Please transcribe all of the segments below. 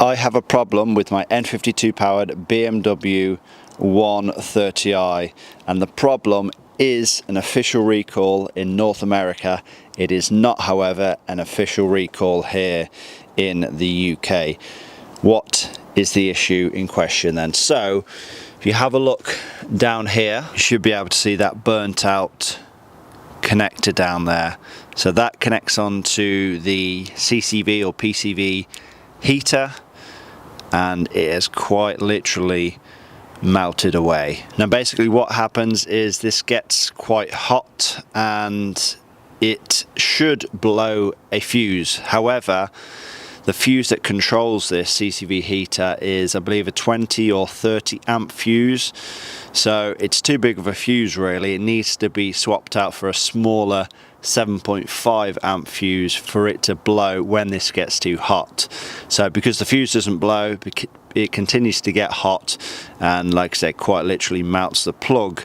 I have a problem with my N52 powered BMW 130i, and the problem is an official recall in North America. It is not, however, an official recall here in the UK. What is the issue in question then? So if you have a look down here, you should be able to see that burnt out connector down there. So that connects onto the CCV or PCV heater, and it has quite literally melted away. Now basically what happens is this gets quite hot and it should blow a fuse. However, the fuse that controls this CCV heater is, I believe, a 20 or 30 amp fuse. So it's too big of a fuse really. It needs to be swapped out for a smaller 7.5 amp fuse for it to blow when this gets too hot. So because the fuse doesn't blow, it continues to get hot, and like I said, quite literally melts the plug.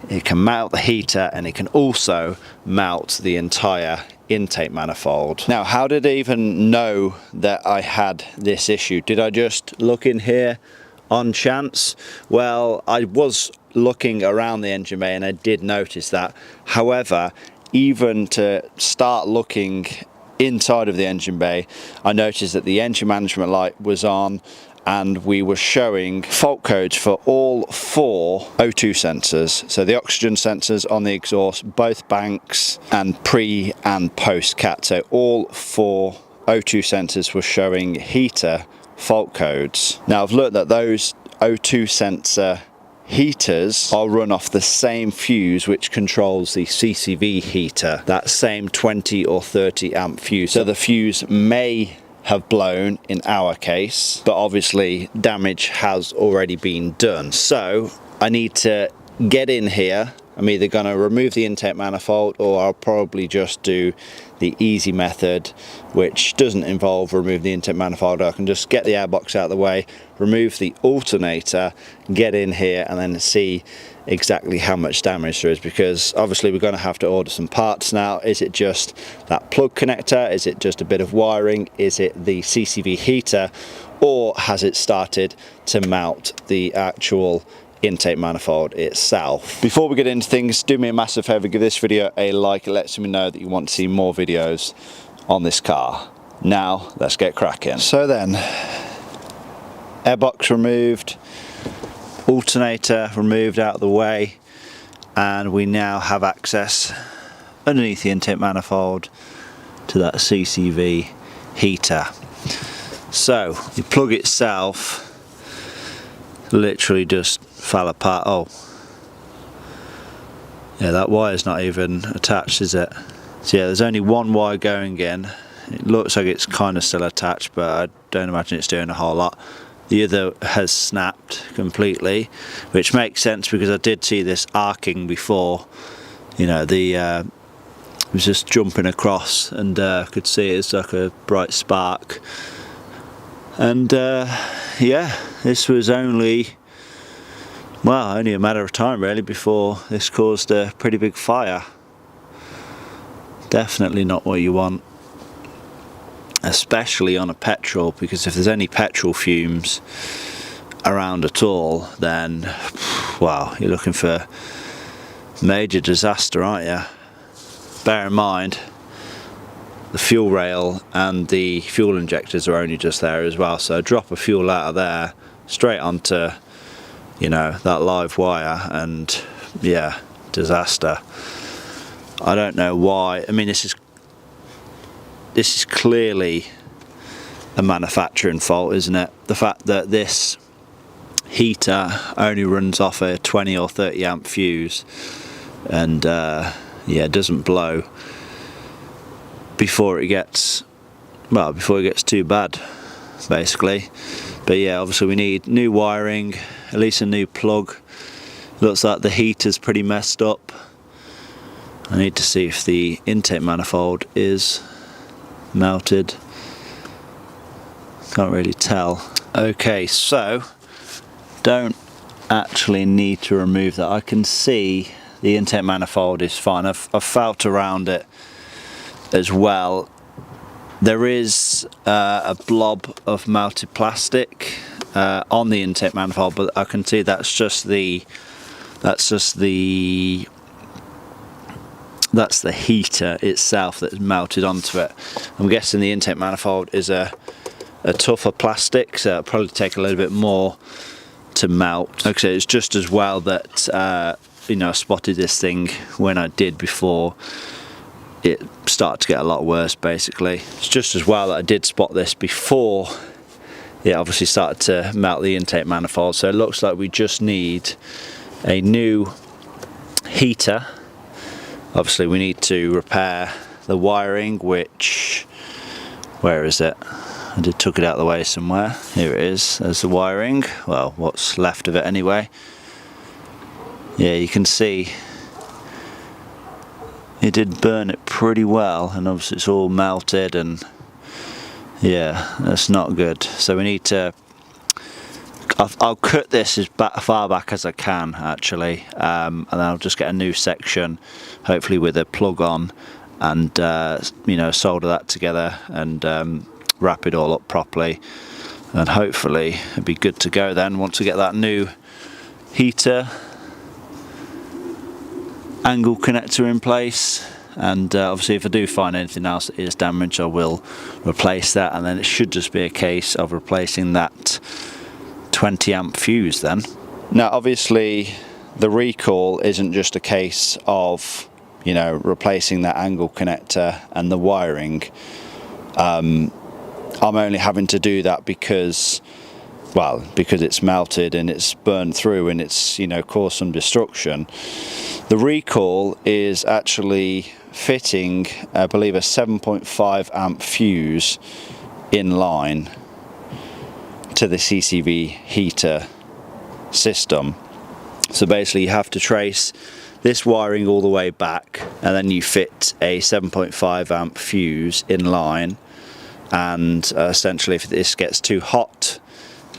It can melt the heater, and it can also melt the entire intake manifold. Now, how did I even know that I had this issue? Did I just look in here on chance? Well, I was looking around the engine bay and I did notice that. However, even to start looking inside of the engine bay, I noticed that the engine management light was on and we were showing fault codes for all 4 O2 sensors. So the oxygen sensors on the exhaust, both banks, and pre and post cat. So all 4 O2 sensors were showing heater fault codes. Now I've learned that those O2 sensor heaters are run off the same fuse which controls the CCV heater, that same 20 or 30 amp fuse. So the fuse may have blown in our case, but obviously damage has already been done. So I need to get in here. I'm either going to remove the intake manifold, or I'll probably just do the easy method, which doesn't involve remove the intake manifold. I can just get the airbox out of the way, remove the alternator, get in here, and then see exactly how much damage there is, because obviously we're going to have to order some parts now. Is it just that plug connector? Is it just a bit of wiring? Is it the CCV heater? Or has it started to melt the actual intake manifold itself? Before we get into things, do me a massive favor, give this video a like. It lets me know that you want to see more videos on this car. Now let's get cracking. So then, airbox removed, alternator removed out of the way, and we now have access underneath the intake manifold to that CCV heater. So the plug itself literally just fell apart. Oh yeah, that wire's not even attached, is it? So yeah, there's only one wire going in. It looks like it's kind of still attached, but I don't imagine it's doing a whole lot. The other has snapped completely, which makes sense because I did see this arcing before. You know, it was just jumping across, and could see it's like a bright spark. And yeah, this was only a matter of time really before this caused a pretty big fire. Definitely not what you want, especially on a petrol, because if there's any petrol fumes around at all, then wow, you're looking for major disaster, aren't you? Bear in mind, the fuel rail and the fuel injectors are only just there as well, so a drop of fuel out of there straight onto, you know, that live wire, and yeah, disaster. I don't know why. I mean, this is clearly a manufacturing fault, isn't it? The fact that this heater only runs off a 20 or 30 amp fuse, and yeah, it doesn't blow before it gets too bad, basically. But yeah, obviously we need new wiring, at least a new plug. Looks like the heater's pretty messed up. I need to see if the intake manifold is melted. Can't really tell. Okay, so don't actually need to remove that. I can see the intake manifold is fine. I've felt around it as well, There is a blob of melted plastic on the intake manifold, but I can see that's the heater itself that's melted onto it. I'm guessing the intake manifold is a tougher plastic, so it'll probably take a little bit more to melt. Like I said, it's just as well that you know, I spotted this thing when I did before it started to get a lot worse. Basically, it's just as well that I did spot this before it obviously started to melt the intake manifold. So it looks like we just need a new heater. Obviously we need to repair the wiring, which, where is it? I took it out of the way somewhere. Here it is. There's the wiring, well, what's left of it anyway. Yeah, you can see it did burn it pretty well, and obviously it's all melted, and yeah, that's not good. So we need to, I'll cut this as far back as I can actually, and then I'll just get a new section, hopefully with a plug on, and you know, solder that together and wrap it all up properly, and hopefully it'll be good to go then once we get that new heater angle connector in place. And obviously if I do find anything else that is damaged, I will replace that, and then it should just be a case of replacing that 20 amp fuse then. Now obviously the recall isn't just a case of, you know, replacing that angle connector and the wiring. I'm only having to do that because, well, because it's melted and it's burned through and it's, you know, caused some destruction. The recall is actually fitting, I believe, a 7.5 amp fuse in line to the CCV heater system. So basically you have to trace this wiring all the way back, and then you fit a 7.5 amp fuse in line, and essentially if this gets too hot,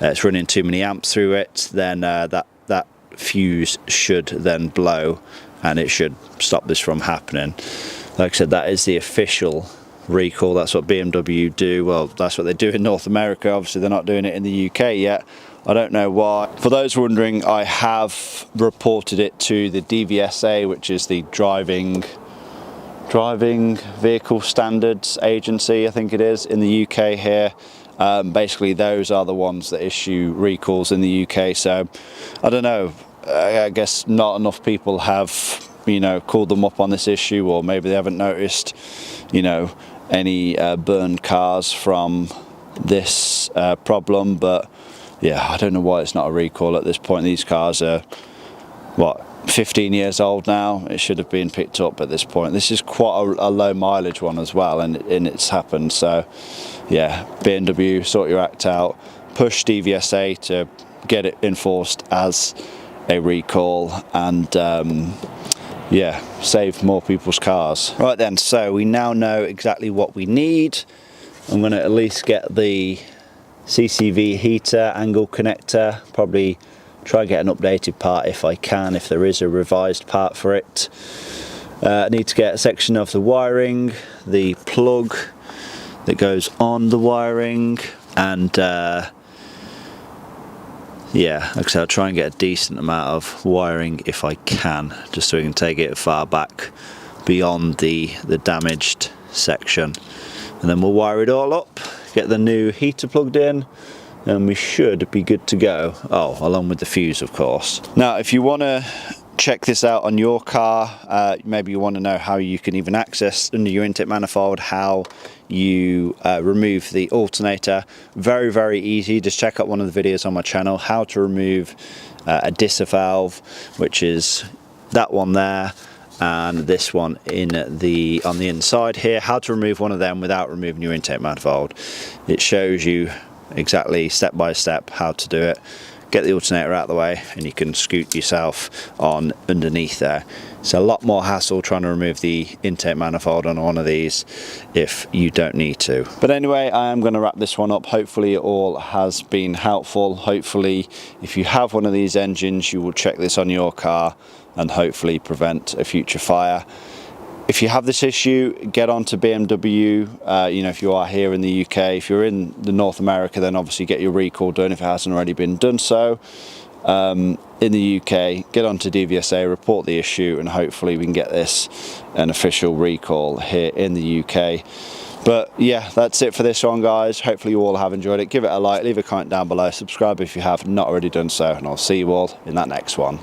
it's running too many amps through it, then that fuse should then blow and it should stop this from happening. Like I said, that is the official recall. That's what BMW do. Well, that's what they do in North America. Obviously they're not doing it in the UK yet. I don't know why. For those wondering, I have reported it to the DVSA, which is the Driving Vehicle Standards Agency, I think it is, in the UK here. Basically those are the ones that issue recalls in the UK. So I don't know, I guess not enough people have, you know, called them up on this issue, or maybe they haven't noticed, you know, any burned cars from this problem. But yeah, I don't know why it's not a recall at this point. These cars are, what, 15 years old now. It should have been picked up at this point. This is quite a low mileage one as well, and it's happened. So yeah, BMW, sort your act out, push DVSA to get it enforced as a recall, and yeah, save more people's cars. Right then, so we now know exactly what we need. I'm going to at least get the CCV heater angle connector, probably try and get an updated part if I can, if there is a revised part for it. I need to get a section of the wiring, the plug that goes on the wiring, and yeah, like I said, I'll try and get a decent amount of wiring if I can, just so we can take it far back beyond the damaged section, and then we'll wire it all up, get the new heater plugged in, and we should be good to go. Oh, along with the fuse, of course. Now if you want to check this out on your car, maybe you want to know how you can even access under your intake manifold, how you remove the alternator. Very, very easy. Just check out one of the videos on my channel, how to remove a disc valve, which is that one there, and this one on the inside here. How to remove one of them without removing your intake manifold. It shows you exactly step by step how to do it. Get the alternator out of the way and you can scoot yourself on underneath there. It's a lot more hassle trying to remove the intake manifold on one of these if you don't need to. But anyway, I am going to wrap this one up. Hopefully it all has been helpful. Hopefully if you have one of these engines, you will check this on your car and hopefully prevent a future fire. If you have this issue, get onto BMW. You know, if you are here in the UK, if you're in the North America, then obviously get your recall done if it hasn't already been done so. In the UK, get onto DVSA, report the issue, and hopefully we can get this an official recall here in the UK. But yeah, that's it for this one, guys. Hopefully you all have enjoyed it. Give it a like, leave a comment down below, subscribe if you have not already done so, and I'll see you all in that next one.